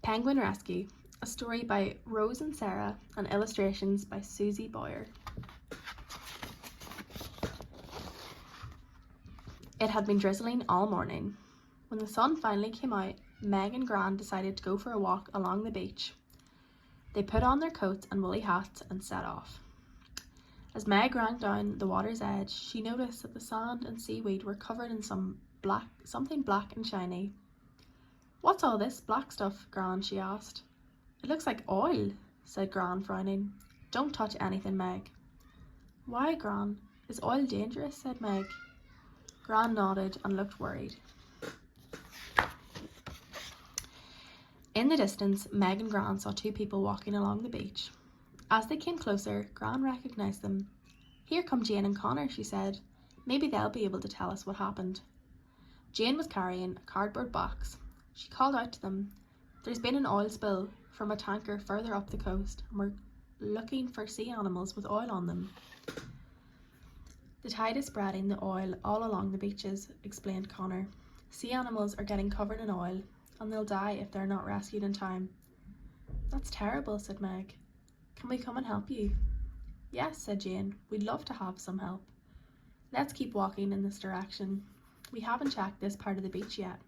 Penguin Rescue, a story by Rose and Sarah and illustrations by Susie Boyer. It had been drizzling all morning. When the sun finally came out, Meg and Gran decided to go for a walk along the beach. They put on their coats and woolly hats and set off. As Meg ran down the water's edge, she noticed that the sand and seaweed were covered in something black and shiny. "What's all this black stuff, Gran?" she asked. "It looks like oil," said Gran, frowning. "Don't touch anything, Meg." "Why, Gran? Is oil dangerous?" said Meg. Gran nodded and looked worried. In the distance, Meg and Gran saw two people walking along the beach. As they came closer, Gran recognised them. "Here come Jane and Connor," she said. "Maybe they'll be able to tell us what happened." Jane was carrying a cardboard box. She called out to them. "There's been an oil spill from a tanker further up the coast, and we're looking for sea animals with oil on them." "The tide is spreading the oil all along the beaches," explained Connor. "Sea animals are getting covered in oil, and they'll die if they're not rescued in time." "That's terrible," said Meg. "Can we come and help you?" "Yes," said Jane. "We'd love to have some help. Let's keep walking in this direction. We haven't checked this part of the beach yet."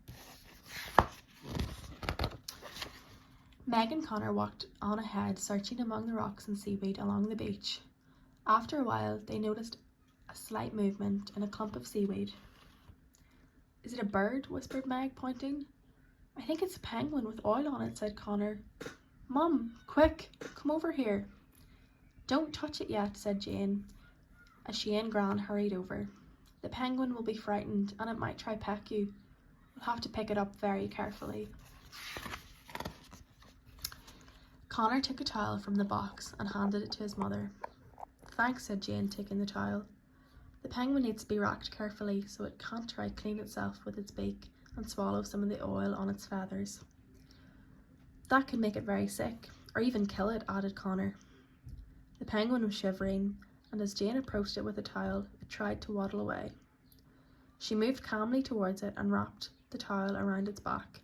Meg and Connor walked on ahead, searching among the rocks and seaweed along the beach. After a while, they noticed a slight movement in a clump of seaweed. "Is it a bird?" whispered Meg, pointing. "I think it's a penguin with oil on it," said Connor. "Mum, quick, come over here." "Don't touch it yet," said Jane, as she and Gran hurried over. "The penguin will be frightened and it might try peck you. We'll have to pick it up very carefully." Connor took a towel from the box and handed it to his mother. "Thanks," said Jane, taking the towel. "The penguin needs to be wrapped carefully so it can't try clean itself with its beak and swallow some of the oil on its feathers. That could make it very sick, or even kill it," added Connor. The penguin was shivering, and as Jane approached it with a towel, it tried to waddle away. She moved calmly towards it and wrapped the towel around its back.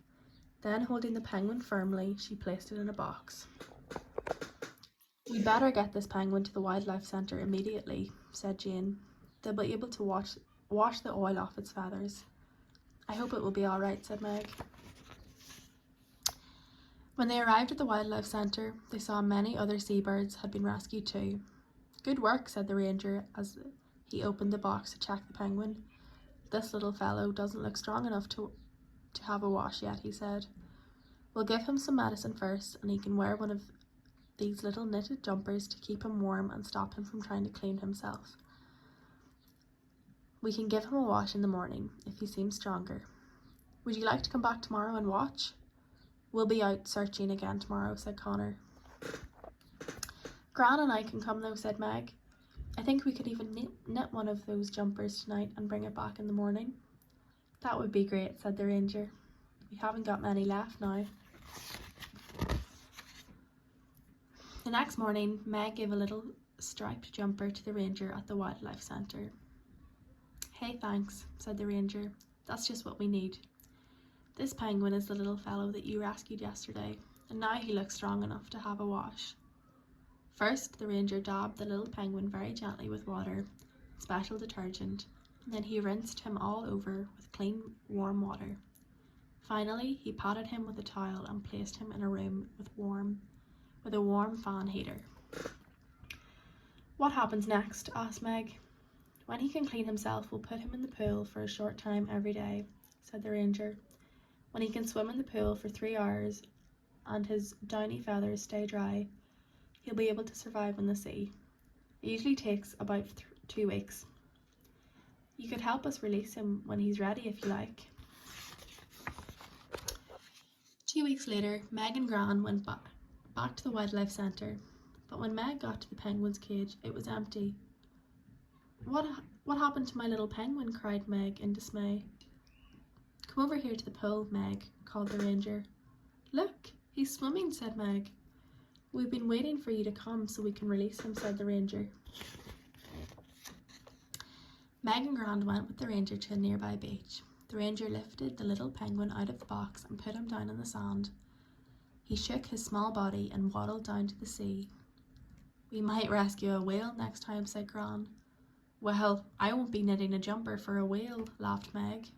Then, holding the penguin firmly, she placed it in a box. "We'd better get this penguin to the wildlife centre immediately," said Jane. "They'll be able to wash the oil off its feathers." "I hope it will be all right," said Meg. When they arrived at the wildlife centre, they saw many other seabirds had been rescued too. "Good work," said the ranger as he opened the box to check the penguin. "This little fellow doesn't look strong enough to have a wash yet," he said. "We'll give him some medicine first, and he can wear one of these little knitted jumpers to keep him warm and stop him from trying to clean himself. We can give him a wash in the morning if he seems stronger. Would you like to come back tomorrow and watch?" "We'll be out searching again tomorrow," said Connor. "Gran and I can come though," said Meg. "I think we could even knit one of those jumpers tonight and bring it back in the morning." "That would be great," said the ranger. "We haven't got many left now." The next morning, Meg gave a little striped jumper to the ranger at the wildlife centre. "Hey, thanks," said the ranger. "That's just what we need. This penguin is the little fellow that you rescued yesterday, and now he looks strong enough to have a wash." First, the ranger dabbed the little penguin very gently with water, special detergent, and then he rinsed him all over with clean, warm water. Finally, he patted him with a towel and placed him in a room with a warm fan heater. "What happens next?" asked Meg. "When he can clean himself, we'll put him in the pool for a short time every day," said the ranger. "When he can swim in the pool for 3 hours and his downy feathers stay dry, he'll be able to survive in the sea. It usually takes about 2 weeks. You could help us release him when he's ready if you like." 2 weeks later, Meg and Gran went back to the wildlife centre, but when Meg got to the penguin's cage, it was empty. What happened to my little penguin?" cried Meg in dismay. "Come over here to the pool, Meg," called the ranger. "Look, he's swimming," said Meg. "We've been waiting for you to come so we can release him," said the ranger. Meg and Gran went with the ranger to a nearby beach. The ranger lifted the little penguin out of the box and put him down in the sand. He shook his small body and waddled down to the sea. "We might rescue a whale next time," said Gran. "Well, I won't be knitting a jumper for a whale," laughed Meg.